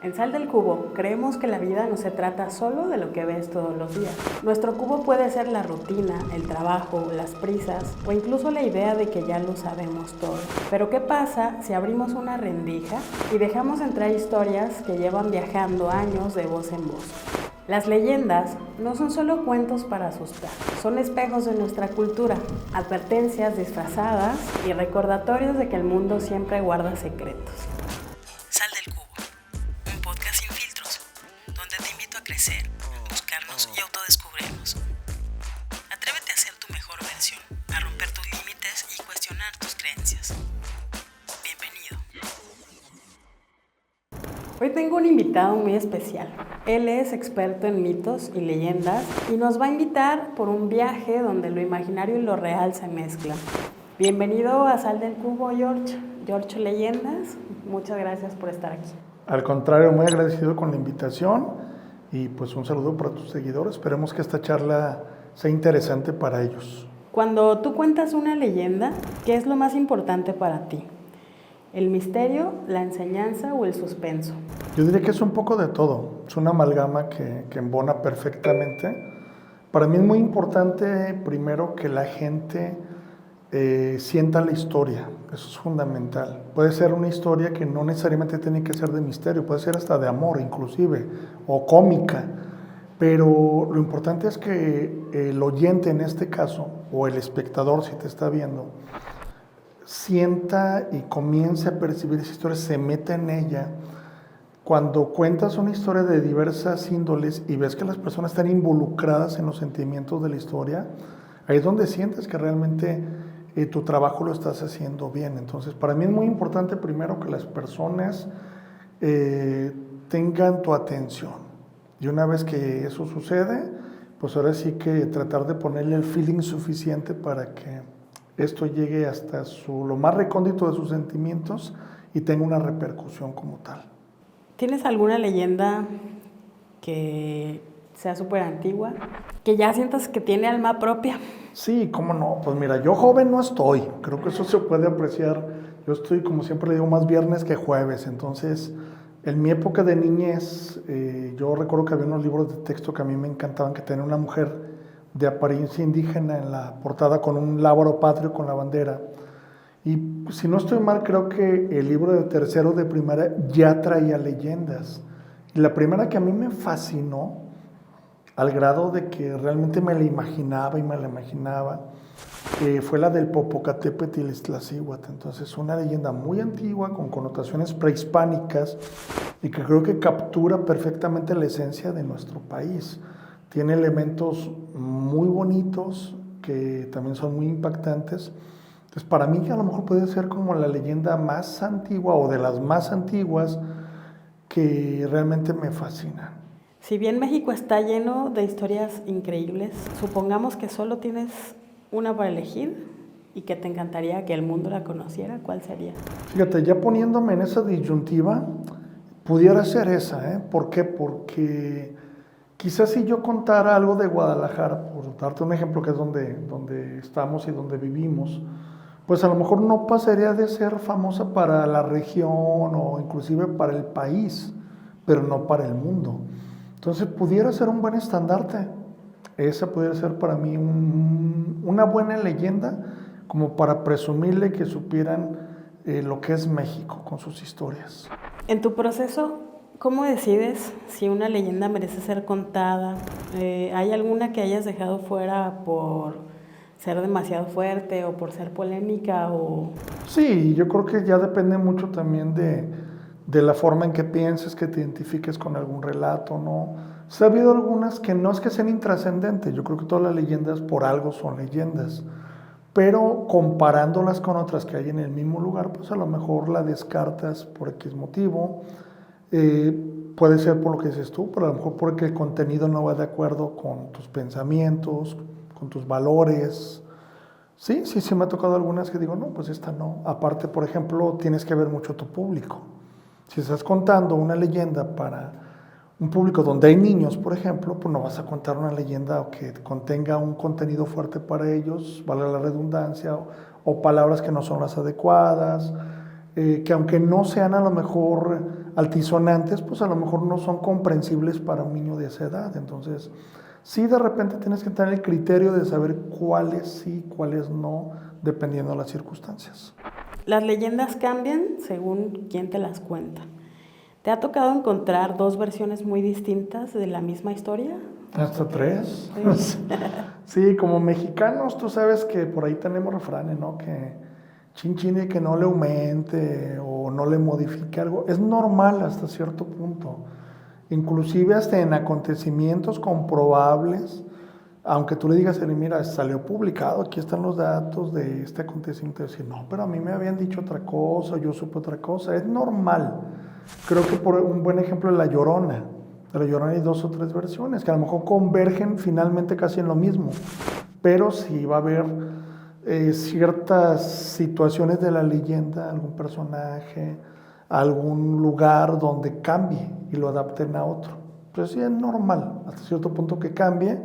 En Sal del Cubo, creemos que la vida no se trata solo de lo que ves todos los días. Nuestro cubo puede ser la rutina, el trabajo, las prisas o incluso la idea de que ya lo sabemos todo. Pero ¿qué pasa si abrimos una rendija y dejamos entrar historias que llevan viajando años de voz en voz? Las leyendas no son solo cuentos para asustar, son espejos de nuestra cultura, advertencias disfrazadas y recordatorios de que el mundo siempre guarda secretos. Sal del Cubo, un podcast sin filtros, donde te invito a crecer, buscarnos y autodescubrirnos. Atrévete a ser tu mejor versión, a romper tus límites y cuestionar tus creencias. Bienvenido. Hoy tengo un invitado muy especial. Él es experto en mitos y leyendas y nos va a invitar por un viaje donde lo imaginario y lo real se mezclan. Bienvenido a Sal del Cubo, George. George Leyendas, muchas gracias por estar aquí. Al contrario, muy agradecido con la invitación y pues un saludo para tus seguidores. Esperemos que esta charla sea interesante para ellos. Cuando tú cuentas una leyenda, ¿qué es lo más importante para ti? ¿El misterio, la enseñanza o el suspenso? Yo diría que es un poco de todo. Es una amalgama que embona perfectamente. Para mí es muy importante primero que la gente sienta la historia. Eso es fundamental. Puede ser una historia que no necesariamente tiene que ser de misterio, puede ser hasta de amor inclusive, o cómica. Pero lo importante es que el oyente en este caso, o el espectador si te está viendo, sienta y comience a percibir esa historia, se meta en ella. Cuando cuentas una historia de diversas índoles y ves que las personas están involucradas en los sentimientos de la historia, ahí es donde sientes que realmente tu trabajo lo estás haciendo bien. Entonces, para mí es muy importante primero que las personas tengan tu atención. Y una vez que eso sucede, pues ahora sí que tratar de ponerle el feeling suficiente para que esto llegue hasta lo más recóndito de sus sentimientos y tenga una repercusión como tal. ¿Tienes alguna leyenda que sea súper antigua, que ya sientas que tiene alma propia? Sí, cómo no. Pues mira, yo joven no estoy. Creo que eso se puede apreciar. Yo estoy, como siempre le digo, más viernes que jueves. Entonces, en mi época de niñez, yo recuerdo que había unos libros de texto que a mí me encantaban, que tenía una mujer de apariencia indígena en la portada con un lábaro patrio con la bandera. Y si no estoy mal, creo que el libro de tercero de primaria ya traía leyendas. Y la primera que a mí me fascinó, al grado de que realmente me la imaginaba, fue la del Popocatépetl y Iztaccíhuatl. Entonces, una leyenda muy antigua, con connotaciones prehispánicas, y que creo que captura perfectamente la esencia de nuestro país. Tiene elementos muy bonitos, que también son muy impactantes. Entonces, para mí a lo mejor puede ser como la leyenda más antigua o de las más antiguas que realmente me fascinan. Si bien México está lleno de historias increíbles, supongamos que solo tienes una para elegir y que te encantaría que el mundo la conociera, ¿cuál sería? Fíjate, ya poniéndome en esa disyuntiva, pudiera ser esa, ¿eh? ¿Por qué? Porque quizás si yo contara algo de Guadalajara, por darte un ejemplo que es donde estamos y donde vivimos, pues a lo mejor no pasaría de ser famosa para la región o inclusive para el país, pero no para el mundo. Entonces pudiera ser un buen estandarte. Esa pudiera ser para mí una buena leyenda, como para presumirle que supieran lo que es México con sus historias. En tu proceso, ¿cómo decides si una leyenda merece ser contada? ¿Hay alguna que hayas dejado fuera por ser demasiado fuerte o por ser polémica? Sí, yo creo que ya depende mucho también de la forma en que pienses, que te identifiques con algún relato, ¿no? Sí, ha habido algunas que no es que sean intrascendentes, yo creo que todas las leyendas por algo son leyendas, pero comparándolas con otras que hay en el mismo lugar, pues a lo mejor la descartas por X motivo. Puede ser por lo que dices tú, pero a lo mejor porque el contenido no va de acuerdo con tus pensamientos, con tus valores. Sí, me ha tocado algunas que digo, no, pues esta no. Aparte, por ejemplo, tienes que ver mucho tu público. Si estás contando una leyenda para un público donde hay niños, por ejemplo, pues no vas a contar una leyenda que contenga un contenido fuerte para ellos, valga la redundancia, o palabras que no son las adecuadas, que aunque no sean a lo mejor altisonantes, pues a lo mejor no son comprensibles para un niño de esa edad. Entonces, sí, de repente tienes que tener el criterio de saber cuáles sí, cuáles no, dependiendo de las circunstancias. Las leyendas cambian según quién te las cuenta. ¿Te ha tocado encontrar dos versiones muy distintas de la misma historia? Hasta tres. Sí. Sí, como mexicanos, tú sabes que por ahí tenemos refranes, ¿no? Que chin chin y que no le aumente o no le modifique algo. Es normal hasta cierto punto. Inclusive hasta en acontecimientos comprobables, aunque tú le digas, mira, salió publicado, aquí están los datos de este acontecimiento, decir, no, pero a mí me habían dicho otra cosa, yo supe otra cosa, es normal. Creo que por un buen ejemplo es La Llorona. De La Llorona hay 2 o 3 versiones, que a lo mejor convergen finalmente casi en lo mismo, pero sí va a haber ciertas situaciones de la leyenda, algún personaje, algún lugar donde cambie y lo adapten a otro. Pues sí, es normal hasta cierto punto que cambie,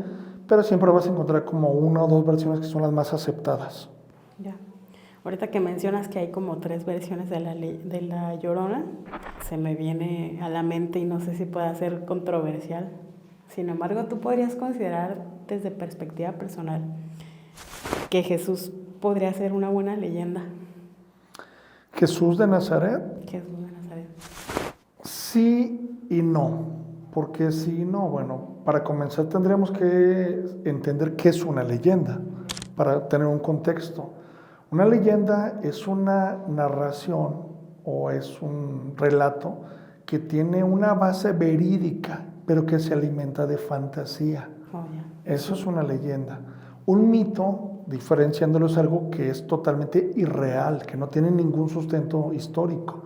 pero siempre vas a encontrar como 1 o 2 versiones que son las más aceptadas. Ya. Ahorita que mencionas que hay como 3 versiones de la Llorona, se me viene a la mente y no sé si pueda ser controversial. Sin embargo, tú podrías considerar desde perspectiva personal que Jesús podría ser una buena leyenda. Jesús de Nazaret. Jesús de Nazaret. Sí y no. Porque sí y no, bueno, para comenzar tendríamos que entender qué es una leyenda, para tener un contexto. Una leyenda es una narración o es un relato que tiene una base verídica, pero que se alimenta de fantasía. Oh, yeah. Eso es una leyenda. Un mito, diferenciándolo, es algo que es totalmente irreal, que no tiene ningún sustento histórico.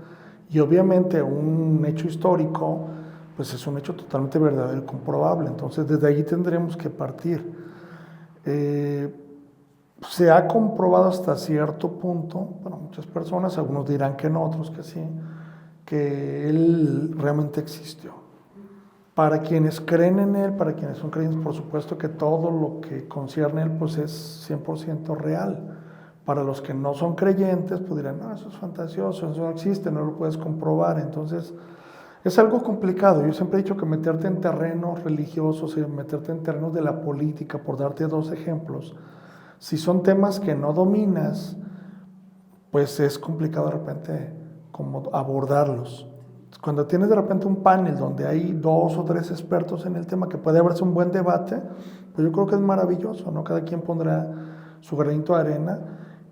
Y obviamente un hecho histórico, pues es un hecho totalmente verdadero y comprobable. Entonces desde allí tendremos que partir. Se ha comprobado hasta cierto punto, para muchas personas, algunos dirán que no, otros que sí, que Él realmente existió. Para quienes creen en Él, para quienes son creyentes, por supuesto que todo lo que concierne a Él pues es 100% real. Para los que no son creyentes, pues dirán, no, eso es fantasioso, eso no existe, no lo puedes comprobar. Entonces, es algo complicado. Yo siempre he dicho que meterte en terrenos religiosos y meterte en terrenos de la política, por darte 2 ejemplos, si son temas que no dominas, pues es complicado de repente como abordarlos. Cuando tienes de repente un panel donde hay 2 o 3 expertos en el tema, que puede haberse un buen debate, pues yo creo que es maravilloso, ¿no? Cada quien pondrá su granito de arena,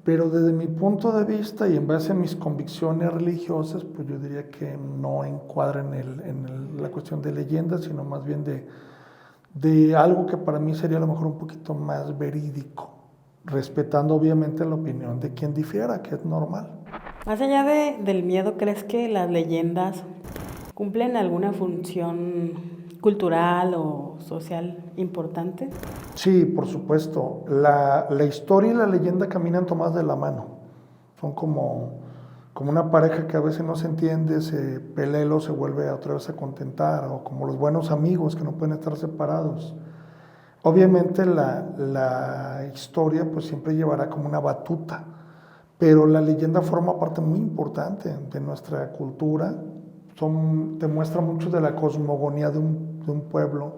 pero desde mi punto de vista y en base a mis convicciones religiosas, pues yo diría que no encuadra en la cuestión de leyendas, sino más bien de algo que para mí sería a lo mejor un poquito más verídico, respetando obviamente la opinión de quien difiera, que es normal. Más allá del miedo, ¿crees que las leyendas cumplen alguna función cultural o social importante? Sí, por supuesto. La historia y la leyenda caminan tomadas de la mano. Son como una pareja que a veces no se entiende, se pelea y luego se vuelve otra vez a contentar, o como los buenos amigos que no pueden estar separados. Obviamente la historia pues siempre llevará como una batuta, pero la leyenda forma parte muy importante de nuestra cultura. Te muestra mucho de la cosmogonía de un pueblo,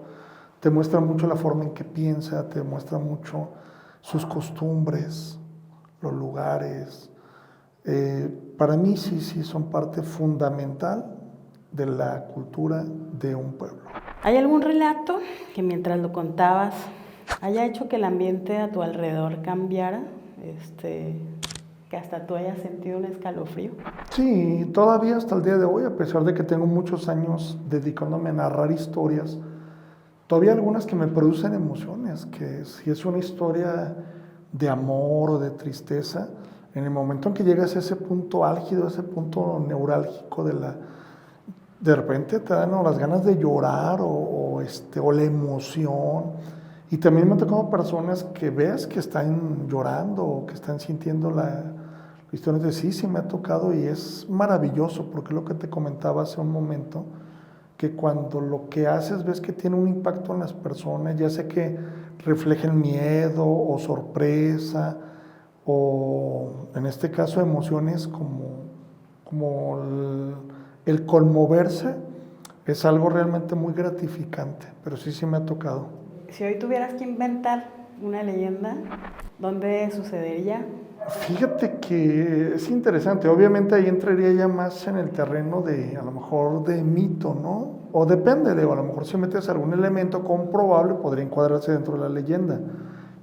te muestra mucho la forma en que piensa, te muestra mucho sus costumbres, los lugares. Para mí sí son parte fundamental de la cultura de un pueblo. ¿Hay algún relato que mientras lo contabas haya hecho que el ambiente a tu alrededor cambiara? Que hasta tú hayas sentido un escalofrío. Sí, todavía hasta el día de hoy, a pesar de que tengo muchos años dedicándome a narrar historias, todavía algunas que me producen emociones, que si es una historia de amor o de tristeza, en el momento en que llegas a ese punto álgido, ese punto neurálgico de repente te dan las ganas de llorar o la emoción. Y también me han tocado personas que ves que están llorando o que están sintiendo la historia de sí me ha tocado, y es maravilloso, porque lo que te comentaba hace un momento, que cuando lo que haces ves que tiene un impacto en las personas, ya sea que reflejen miedo o sorpresa, o en este caso emociones como el conmoverse es algo realmente muy gratificante, pero sí me ha tocado. Si hoy tuvieras que inventar una leyenda, ¿dónde sucedería? Fíjate que es interesante, obviamente ahí entraría ya más en el terreno de, a lo mejor, de mito, ¿no? O depende, a lo mejor si metes algún elemento comprobable podría encuadrarse dentro de la leyenda.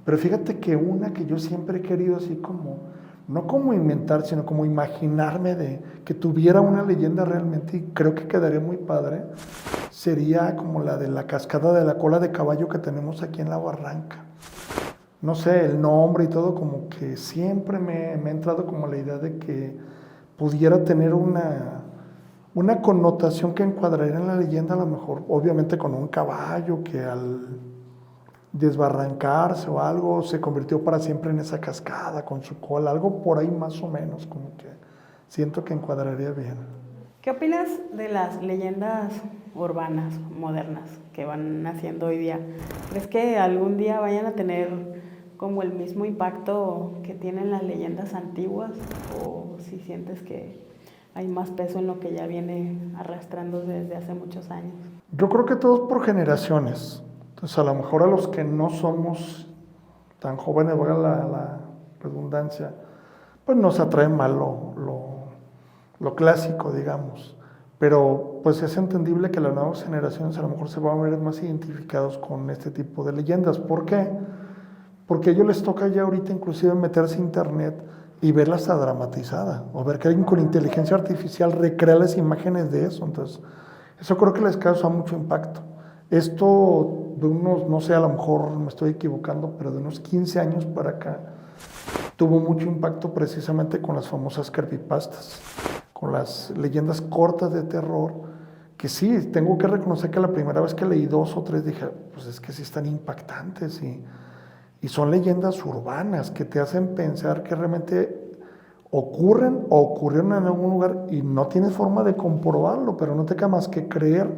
Pero fíjate que una que yo siempre he querido así como, no como inventar, sino como imaginarme de que tuviera una leyenda realmente, y creo que quedaría muy padre, sería como la de la cascada de la cola de caballo que tenemos aquí en la Barranca. No sé, el nombre y todo, como que siempre me ha entrado como la idea de que pudiera tener una connotación que encuadraría en la leyenda, a lo mejor, obviamente con un caballo que al desbarrancarse o algo se convirtió para siempre en esa cascada con su cola, algo por ahí más o menos, como que siento que encuadraría bien. ¿Qué opinas de las leyendas urbanas, modernas, que van naciendo hoy día? ¿Crees que algún día vayan a tener como el mismo impacto que tienen las leyendas antiguas? ¿O si sientes que hay más peso en lo que ya viene arrastrando desde hace muchos años? Yo creo que todos por generaciones. Entonces, a lo mejor a los que no somos tan jóvenes, valga la redundancia, pues nos atrae más lo clásico, digamos. Pero pues es entendible que las nuevas generaciones a lo mejor se van a ver más identificados con este tipo de leyendas. ¿Por qué? Porque a ellos les toca ya ahorita inclusive meterse a internet y verla hasta dramatizada, o ver que alguien con inteligencia artificial recrea las imágenes de eso. Entonces, eso creo que les causa mucho impacto. Esto de unos, no sé, a lo mejor me estoy equivocando, pero de unos 15 años para acá, tuvo mucho impacto precisamente con las famosas creepypastas, con las leyendas cortas de terror, que sí, tengo que reconocer que la primera vez que leí 2 o 3 dije, pues es que sí están impactantes y son leyendas urbanas que te hacen pensar que realmente ocurren o ocurrieron en algún lugar y no tienes forma de comprobarlo, pero no te queda más que creer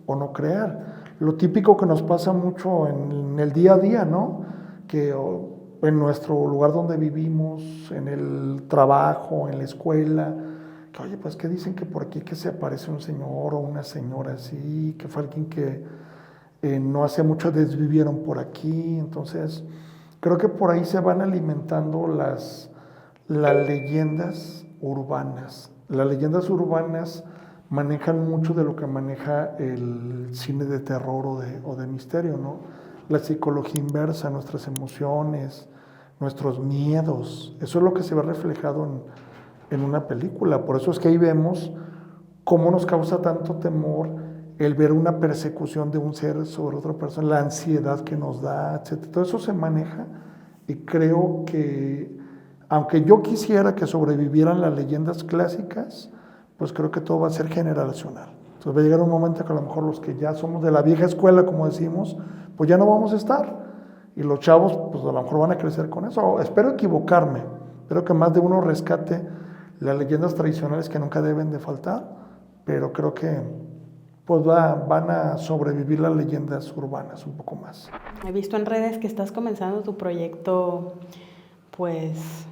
o no creer. Lo típico que nos pasa mucho en el día a día, ¿no? Que en nuestro lugar donde vivimos, en el trabajo, en la escuela, que oye, pues que dicen que por aquí que se aparece un señor o una señora así, que fue alguien que no hace mucho desvivieron por aquí. Entonces, creo que por ahí se van alimentando las leyendas urbanas. Las leyendas urbanas manejan mucho de lo que maneja el cine de terror o de misterio, ¿no? La psicología inversa, nuestras emociones, nuestros miedos. Eso es lo que se ve reflejado en una película. Por eso es que ahí vemos cómo nos causa tanto temor el ver una persecución de un ser sobre otra persona, la ansiedad que nos da, etc. Todo eso se maneja y creo que, aunque yo quisiera que sobrevivieran las leyendas clásicas, pues creo que todo va a ser generacional. Entonces va a llegar un momento que a lo mejor los que ya somos de la vieja escuela, como decimos, pues ya no vamos a estar. Y los chavos, pues a lo mejor van a crecer con eso. Espero equivocarme. Espero que más de uno rescate las leyendas tradicionales que nunca deben de faltar, pero creo que pues van a sobrevivir las leyendas urbanas un poco más. He visto en redes que estás comenzando tu proyecto, pues,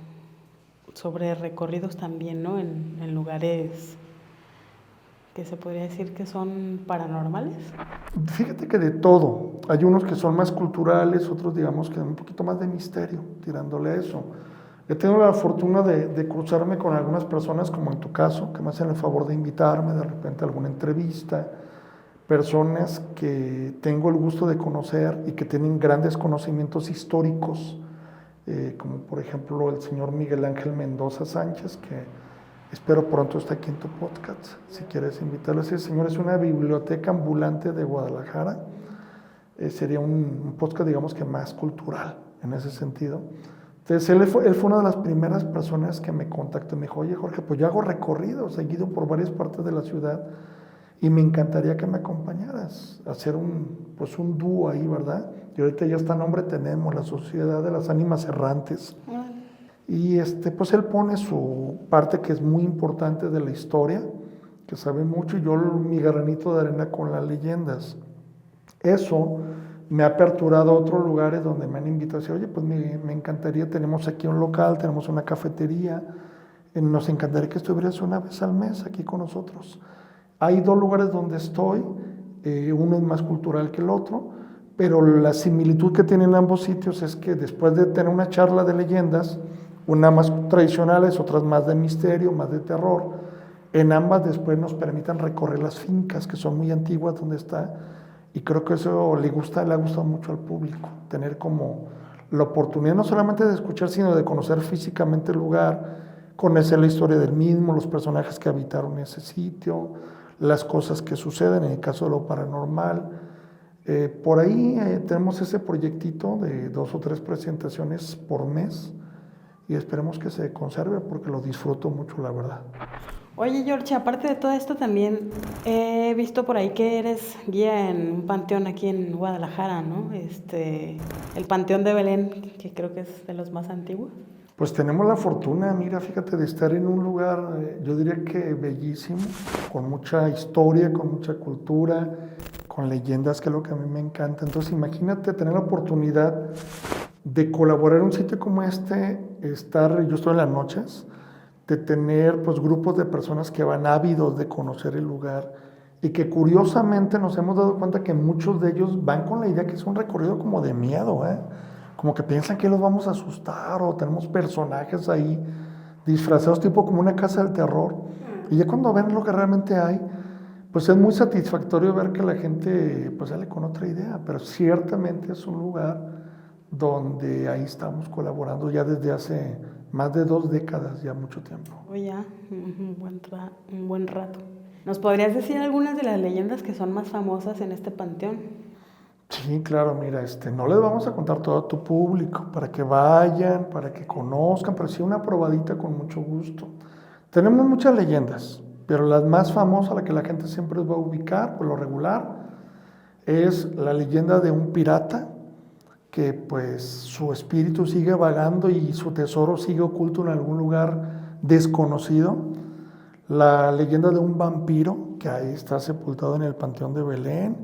sobre recorridos también, ¿no? En lugares que se podría decir que son paranormales. Fíjate que de todo. Hay unos que son más culturales, otros digamos que un poquito más de misterio, tirándole a eso. He tenido la fortuna de cruzarme con algunas personas, como en tu caso, que me hacen el favor de invitarme de repente a alguna entrevista. Personas que tengo el gusto de conocer y que tienen grandes conocimientos históricos, como por ejemplo el señor Miguel Ángel Mendoza Sánchez, que espero pronto esté aquí en tu podcast, si quieres invitarlo. Ese señor es una biblioteca ambulante de Guadalajara. Sería un podcast, digamos que más cultural en ese sentido. Entonces él fue una de las primeras personas que me contactó y me dijo, oye Jorge, pues yo hago recorridos, seguido por varias partes de la ciudad y me encantaría que me acompañaras a hacer un dúo ahí, ¿verdad? Y ahorita ya hasta nombre tenemos, la Sociedad de las Ánimas Errantes. Y pues él pone su parte que es muy importante de la historia, que sabe mucho, y yo mi granito de arena con las leyendas. Eso me ha aperturado a otros lugares donde me han invitado a decir, oye, pues me encantaría, tenemos aquí un local, tenemos una cafetería, nos encantaría que estuvieras una vez al mes aquí con nosotros. Hay dos lugares donde estoy, uno es más cultural que el otro, pero la similitud que tienen ambos sitios es que después de tener una charla de leyendas, una más tradicionales, otras más de misterio, más de terror, en ambas después nos permitan recorrer las fincas que son muy antiguas donde está, y creo que eso le ha gustado mucho al público, tener como la oportunidad no solamente de escuchar, sino de conocer físicamente el lugar, conocer la historia del mismo, los personajes que habitaron ese sitio, las cosas que suceden en el caso de lo paranormal. Por ahí tenemos ese proyectito de 2 o 3 presentaciones por mes y esperemos que se conserve porque lo disfruto mucho, la verdad. Oye, George, aparte de todo esto, también he visto por ahí que eres guía en un panteón aquí en Guadalajara, ¿no? El Panteón de Belén, que creo que es de los más antiguos. Pues tenemos la fortuna, mira, fíjate, de estar en un lugar, yo diría que bellísimo, con mucha historia, con mucha cultura, con leyendas, que es lo que a mí me encanta. Entonces, imagínate tener la oportunidad de colaborar en un sitio como este, yo estoy en las noches, de tener pues grupos de personas que van ávidos de conocer el lugar y que curiosamente nos hemos dado cuenta que muchos de ellos van con la idea que es un recorrido como de miedo, como que piensan que los vamos a asustar o tenemos personajes ahí disfrazados tipo como una casa del terror. Y ya cuando ven lo que realmente hay, pues es muy satisfactorio ver que la gente pues sale con otra idea, pero ciertamente es un lugar donde ahí estamos colaborando ya desde hace más de 2 décadas, ya mucho tiempo. Oye, un buen rato. ¿Nos podrías decir algunas de las leyendas que son más famosas en este panteón? Sí, claro, mira, no les vamos a contar todo a tu público, para que vayan, para que conozcan, pero sí una probadita con mucho gusto. Tenemos muchas leyendas, pero la más famosa, la que la gente siempre va a ubicar, por lo regular, es la leyenda de un pirata que pues su espíritu sigue vagando y su tesoro sigue oculto en algún lugar desconocido. La leyenda de un vampiro que ahí está sepultado en el Panteón de Belén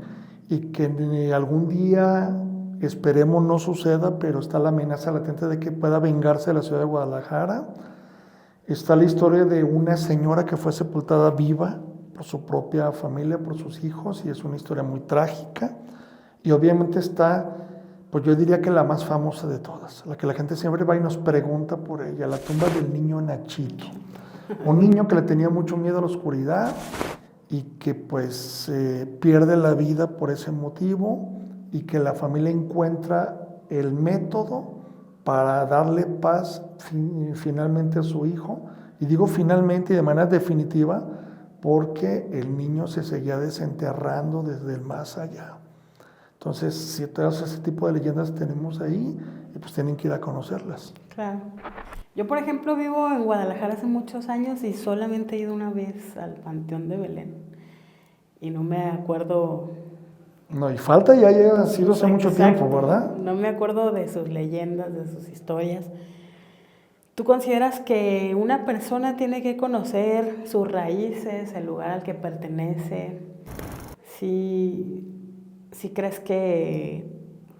y que algún día esperemos no suceda, pero está la amenaza latente de que pueda vengarse de la ciudad de Guadalajara. Está la historia de una señora que fue sepultada viva por su propia familia, por sus hijos, y es una historia muy trágica. Y obviamente está, pues yo diría que la más famosa de todas, la que la gente siempre va y nos pregunta por ella, la tumba del niño Nachito. Un niño que le tenía mucho miedo a la oscuridad y que pues pierde la vida por ese motivo y que la familia encuentra el método para darle paz finalmente a su hijo. Y digo finalmente y de manera definitiva porque el niño se seguía desenterrando desde el más allá. Entonces, si todos ese tipo de leyendas tenemos ahí, pues tienen que ir a conocerlas. Claro. Yo, por ejemplo, vivo en Guadalajara hace muchos años y solamente he ido una vez al Panteón de Belén. Y no me acuerdo... No, y falta ya haya sido hace mucho tiempo, ¿verdad? No me acuerdo de sus leyendas, de sus historias. ¿Tú consideras que una persona tiene que conocer sus raíces, el lugar al que pertenece? Si crees que,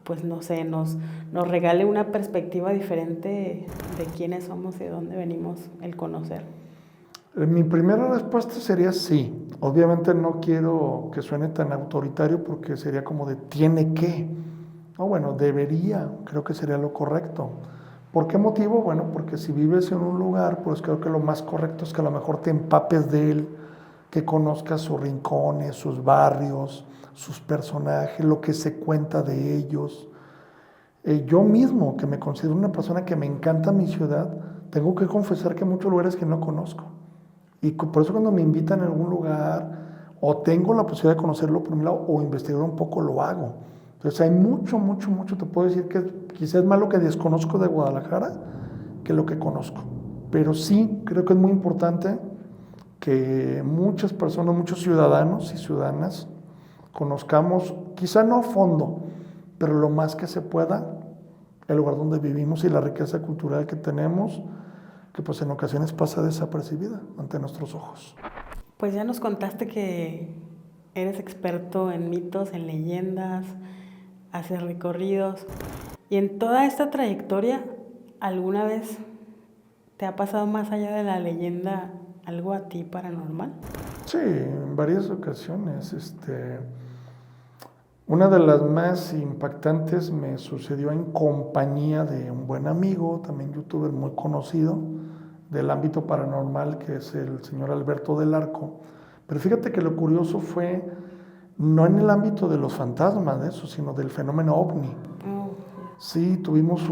pues no sé, nos regale una perspectiva diferente de quiénes somos y de dónde venimos el conocer. Mi primera respuesta sería sí. Obviamente no quiero que suene tan autoritario porque sería como de tiene que. No, bueno, debería, creo que sería lo correcto. ¿Por qué motivo? Bueno, porque si vives en un lugar, pues creo que lo más correcto es que a lo mejor te empapes de él, que conozcas sus rincones, sus barrios, sus personajes, lo que se cuenta de ellos. Yo mismo, que me considero una persona que me encanta mi ciudad, tengo que confesar que hay muchos lugares que no conozco. Y por eso cuando me invitan a algún lugar, o tengo la posibilidad de conocerlo por mi lado, o investigar un poco, lo hago. Entonces hay mucho, te puedo decir que quizás es más lo que desconozco de Guadalajara que lo que conozco. Pero sí, creo que es muy importante que muchas personas, muchos ciudadanos y ciudadanas, conozcamos, quizá no a fondo, pero lo más que se pueda, el lugar donde vivimos y la riqueza cultural que tenemos, que pues en ocasiones pasa desapercibida ante nuestros ojos. Pues ya nos contaste que eres experto en mitos, en leyendas, haces recorridos. Y en toda esta trayectoria, ¿alguna vez te ha pasado más allá de la leyenda algo a ti paranormal? Sí, en varias ocasiones. Una de las más impactantes me sucedió en compañía de un buen amigo, también youtuber muy conocido del ámbito paranormal, que es el señor Alberto del Arco. Pero fíjate que lo curioso fue no en el ámbito de los fantasmas, de eso, sino del fenómeno ovni. Sí, tuvimos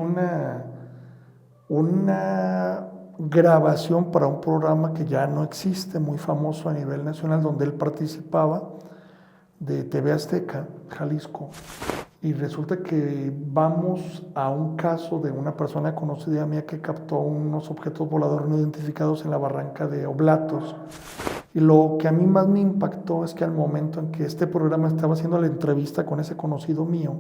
una grabación para un programa que ya no existe, muy famoso a nivel nacional, donde él participaba, de TV Azteca, Jalisco, y resulta que vamos a un caso de una persona conocida mía que captó unos objetos voladores no identificados en la barranca de Oblatos. Y lo que a mí más me impactó es que al momento en que este programa estaba haciendo la entrevista con ese conocido mío,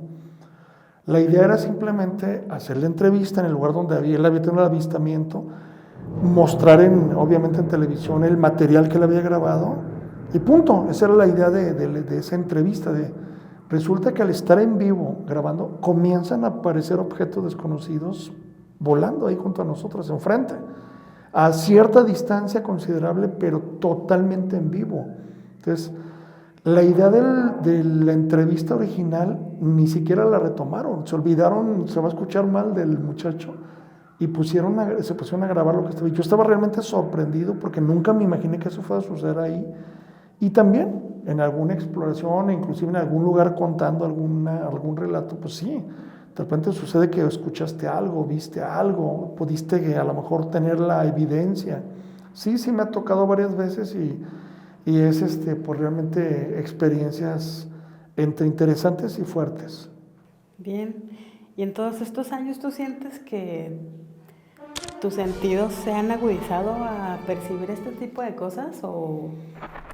la idea era simplemente hacer la entrevista en el lugar donde él había tenido el avistamiento, mostrar obviamente en televisión el material que él había grabado y punto. Esa era la idea de esa entrevista. Resulta que al estar en vivo grabando, comienzan a aparecer objetos desconocidos volando ahí junto a nosotros, enfrente, a cierta distancia considerable, pero totalmente en vivo. Entonces, la idea de la entrevista original ni siquiera la retomaron, se olvidaron, se va a escuchar mal del muchacho, y se pusieron a grabar lo que estaba. Yo estaba realmente sorprendido porque nunca me imaginé que eso fuera a suceder ahí. Y también en alguna exploración, inclusive en algún lugar contando algún relato, pues sí, de repente sucede que escuchaste algo, viste algo, pudiste a lo mejor tener la evidencia. Sí, me ha tocado varias veces y es pues realmente experiencias entre interesantes y fuertes. Bien, y en todos estos años tú sientes que tus sentidos se han agudizado a percibir este tipo de cosas o...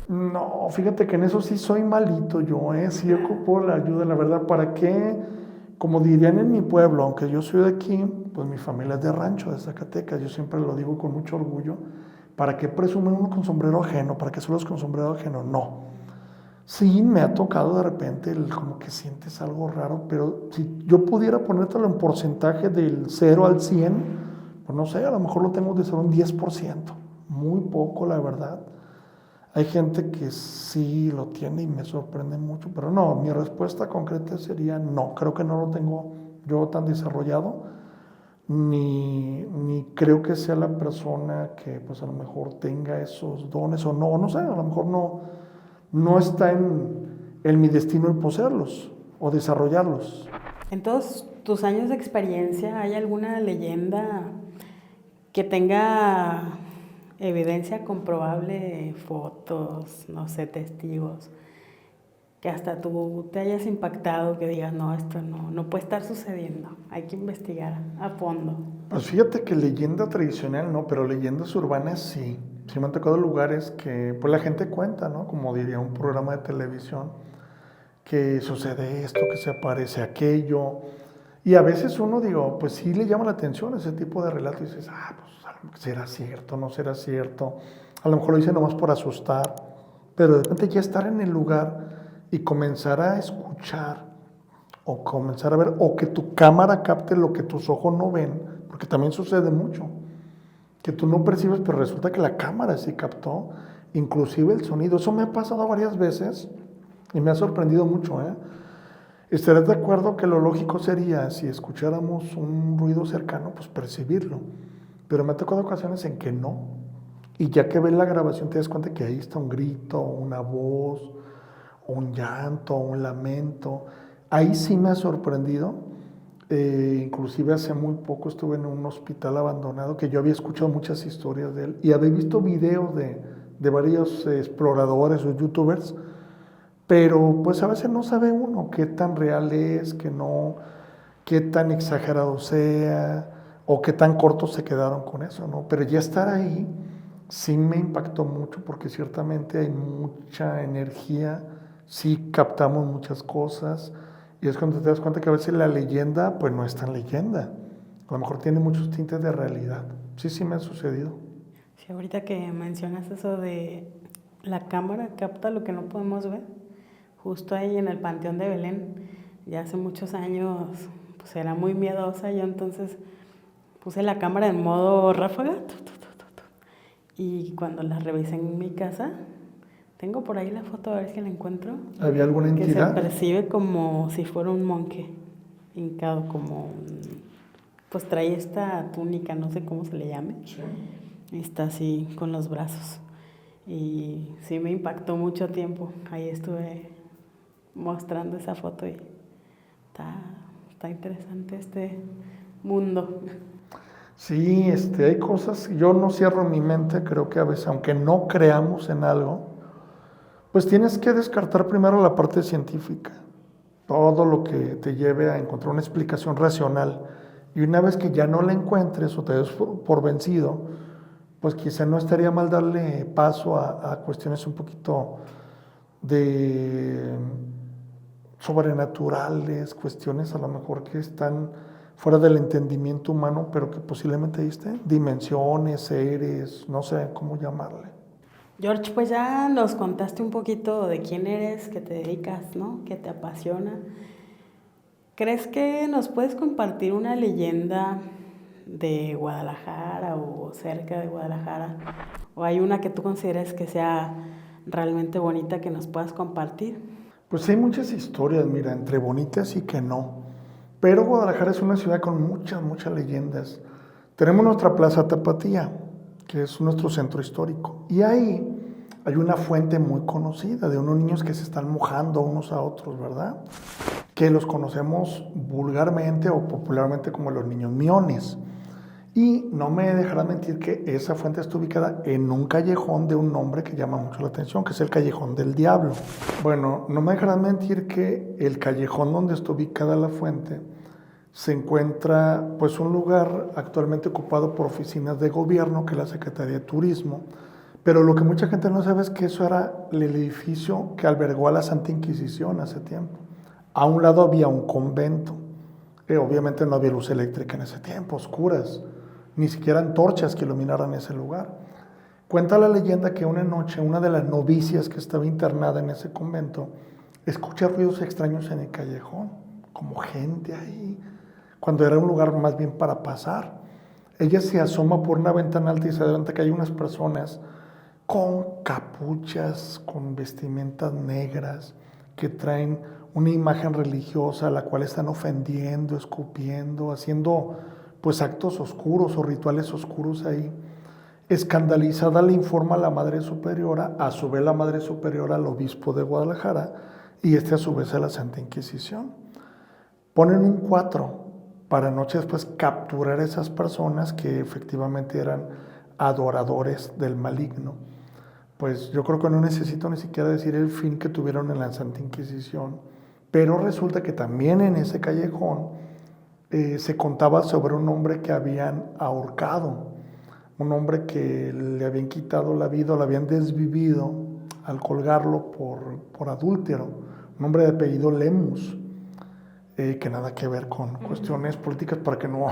No, fíjate que en eso sí soy malito yo, sí ocupo la ayuda, la verdad. ¿Para qué? Como dirían en mi pueblo, aunque yo soy de aquí, pues mi familia es de rancho, de Zacatecas, yo siempre lo digo con mucho orgullo. ¿Para qué presumen uno con sombrero ajeno? ¿Para qué solo es con sombrero ajeno? No. Sí, me ha tocado de repente como que sientes algo raro, pero si yo pudiera ponértelo en porcentaje del 0 al 100, pues no sé, a lo mejor lo tengo de ser un 10%, muy poco la verdad. Hay gente que sí lo tiene y me sorprende mucho, pero no, mi respuesta concreta sería no, creo que no lo tengo yo tan desarrollado, ni creo que sea la persona que pues a lo mejor tenga esos dones o no sé, a lo mejor no está en mi destino el poseerlos o desarrollarlos. En todos tus años de experiencia, ¿hay alguna leyenda que tenga evidencia comprobable, fotos, no sé, testigos, que hasta tú te hayas impactado, que digas, no, esto no puede estar sucediendo, hay que investigar a fondo? Pues fíjate que leyenda tradicional no, pero leyendas urbanas sí. Sí me han tocado lugares que pues la gente cuenta, ¿no? Como diría un programa de televisión, que sucede esto, que se aparece aquello. Y a veces uno, digo, pues sí le llama la atención ese tipo de relatos y dices, pues será cierto, no será cierto. A lo mejor lo hice nomás por asustar, pero de repente ya estar en el lugar y comenzar a escuchar o comenzar a ver, o que tu cámara capte lo que tus ojos no ven, porque también sucede mucho, que tú no percibes, pero resulta que la cámara sí captó, inclusive el sonido. Eso me ha pasado varias veces y me ha sorprendido mucho, Estarás de acuerdo que lo lógico sería, si escucháramos un ruido cercano, pues percibirlo. Pero me ha tocado ocasiones en que no. Y ya que ves la grabación te das cuenta que ahí está un grito, una voz, un llanto, un lamento. Ahí sí me ha sorprendido. Inclusive hace muy poco estuve en un hospital abandonado que yo había escuchado muchas historias de él y había visto videos de varios exploradores o youtubers, pero pues a veces no sabe uno qué tan real es, qué tan exagerado sea o qué tan cortos se quedaron con eso, ¿no? Pero ya estar ahí sí me impactó mucho porque ciertamente hay mucha energía, sí captamos muchas cosas y es cuando te das cuenta que a veces la leyenda pues no es tan leyenda, a lo mejor tiene muchos tintes de realidad. Sí me ha sucedido. Sí, ahorita que mencionas eso de la cámara capta lo que no podemos ver, justo ahí en el Panteón de Belén, ya hace muchos años, pues era muy miedosa, yo entonces puse la cámara en modo ráfaga, y cuando la revisé en mi casa, Tengo por ahí la foto, a ver si la encuentro. ¿Había alguna Que se entidad? percibe como si fuera un monje hincado, pues trae esta túnica, no sé cómo se le llame. Sí. Y está así con los brazos. Y sí me impactó mucho tiempo. Ahí estuve mostrando esa foto y está interesante este mundo. Sí, hay cosas, yo no cierro mi mente, creo que a veces, aunque no creamos en algo, pues tienes que descartar primero la parte científica, todo lo que te lleve a encontrar una explicación racional. Y una vez que ya no la encuentres o te des por vencido, pues quizá no estaría mal darle paso a cuestiones un poquito de sobrenaturales, cuestiones a lo mejor que están fuera del entendimiento humano, pero que posiblemente existen, dimensiones, seres, no sé cómo llamarle. George, pues ya nos contaste un poquito de quién eres, qué te dedicas, ¿no? ¿Qué te apasiona? ¿Crees que nos puedes compartir una leyenda de Guadalajara o cerca de Guadalajara? ¿O hay una que tú consideres que sea realmente bonita que nos puedas compartir? Pues hay muchas historias, mira, entre bonitas y que no. Pero Guadalajara es una ciudad con muchas leyendas. Tenemos nuestra Plaza Tapatía, que es nuestro centro histórico. Y ahí hay una fuente muy conocida de unos niños que se están mojando unos a otros, ¿verdad? Que los conocemos vulgarmente o popularmente como los niños miones. Y no me dejarás mentir que esa fuente está ubicada en un callejón de un nombre que llama mucho la atención, que es el Callejón del Diablo. Bueno, no me dejarás mentir que el callejón donde está ubicada la fuente se encuentra pues un lugar actualmente ocupado por oficinas de gobierno, que es la Secretaría de Turismo. Pero lo que mucha gente no sabe es que eso era el edificio que albergó a la Santa Inquisición hace tiempo. A un lado había un convento. Obviamente no había luz eléctrica en ese tiempo, oscuras. Ni siquiera antorchas que iluminaran ese lugar. Cuenta la leyenda que una noche una de las novicias que estaba internada en ese convento escucha ruidos extraños en el callejón, como gente ahí, cuando era un lugar más bien para pasar. Ella se asoma por una ventana alta y se da cuenta que hay unas personas con capuchas, con vestimentas negras, que traen una imagen religiosa a la cual están ofendiendo, escupiendo, haciendo pues actos oscuros o rituales oscuros ahí. Escandalizada le informa a la Madre Superiora, a su vez la Madre Superiora al Obispo de Guadalajara y a su vez a la Santa Inquisición. Ponen un 4 para noche después capturar a esas personas que efectivamente eran adoradores del maligno. Pues yo creo que no necesito ni siquiera decir el fin que tuvieron en la Santa Inquisición, pero resulta que también en ese callejón se contaba sobre un hombre que habían ahorcado, un hombre que le habían quitado la vida, lo habían desvivido al colgarlo por adúltero, un hombre de apellido Lemus, que nada que ver con cuestiones políticas para que no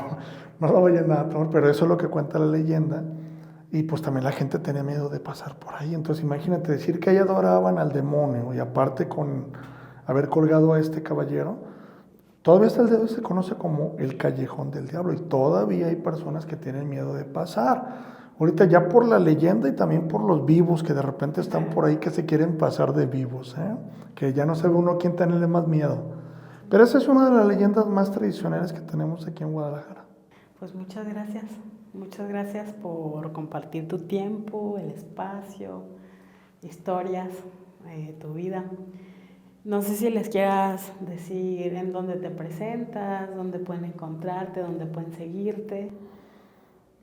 lo vayan a tomar, pero eso es lo que cuenta la leyenda. Y pues también la gente tenía miedo de pasar por ahí. Entonces imagínate decir que ahí adoraban al demonio y aparte con haber colgado a este caballero, todavía hasta el día de hoy se conoce como el Callejón del Diablo y todavía hay personas que tienen miedo de pasar. Ahorita ya por la leyenda y también por los vivos que de repente están por ahí que se quieren pasar de vivos, que ya no sabe uno quién tenerle más miedo. Pero esa es una de las leyendas más tradicionales que tenemos aquí en Guadalajara. Pues muchas gracias por compartir tu tiempo, el espacio, historias, tu vida. No sé si les quieras decir en dónde te presentas, dónde pueden encontrarte, dónde pueden seguirte.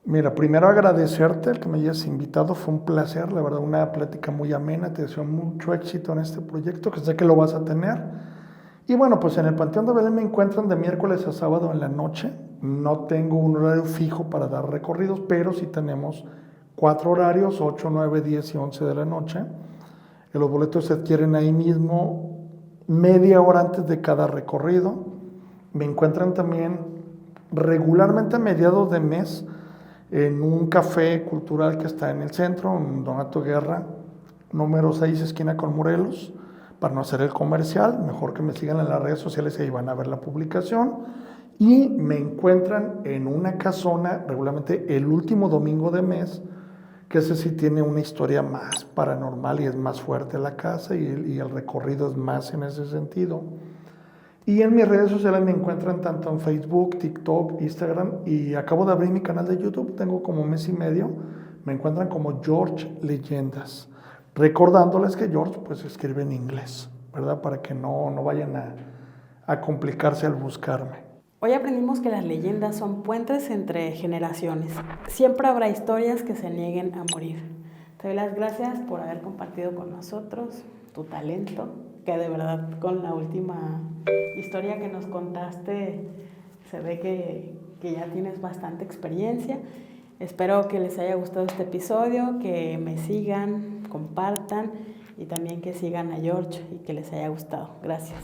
Mira, primero agradecerte el que me hayas invitado, fue un placer, la verdad, una plática muy amena, te deseo mucho éxito en este proyecto, que sé que lo vas a tener. Y bueno, pues en el Panteón de Belén me encuentran de miércoles a sábado en la noche. No tengo un horario fijo para dar recorridos, pero sí tenemos 4 horarios, 8, 9, 10 y 11 de la noche. Los boletos se adquieren ahí mismo media hora antes de cada recorrido. Me encuentran también regularmente a mediados de mes en un café cultural que está en el centro, en Donato Guerra, número 6, esquina con Morelos. Para no hacer el comercial, mejor que me sigan en las redes sociales y ahí van a ver la publicación. Y me encuentran en una casona regularmente el último domingo de mes, que ese sí tiene una historia más paranormal y es más fuerte la casa y el recorrido es más en ese sentido. Y en mis redes sociales me encuentran tanto en Facebook, TikTok, Instagram y acabo de abrir mi canal de YouTube, tengo como 1 mes y medio, me encuentran como George Leyendas, recordándoles que George pues se escribe en inglés, ¿verdad? Para que no vayan a complicarse al buscarme. Hoy aprendimos que las leyendas son puentes entre generaciones. Siempre habrá historias que se nieguen a morir. Te doy las gracias por haber compartido con nosotros tu talento, que de verdad con la última historia que nos contaste se ve que ya tienes bastante experiencia. Espero que les haya gustado este episodio, que me sigan, compartan y también que sigan a George y que les haya gustado. Gracias.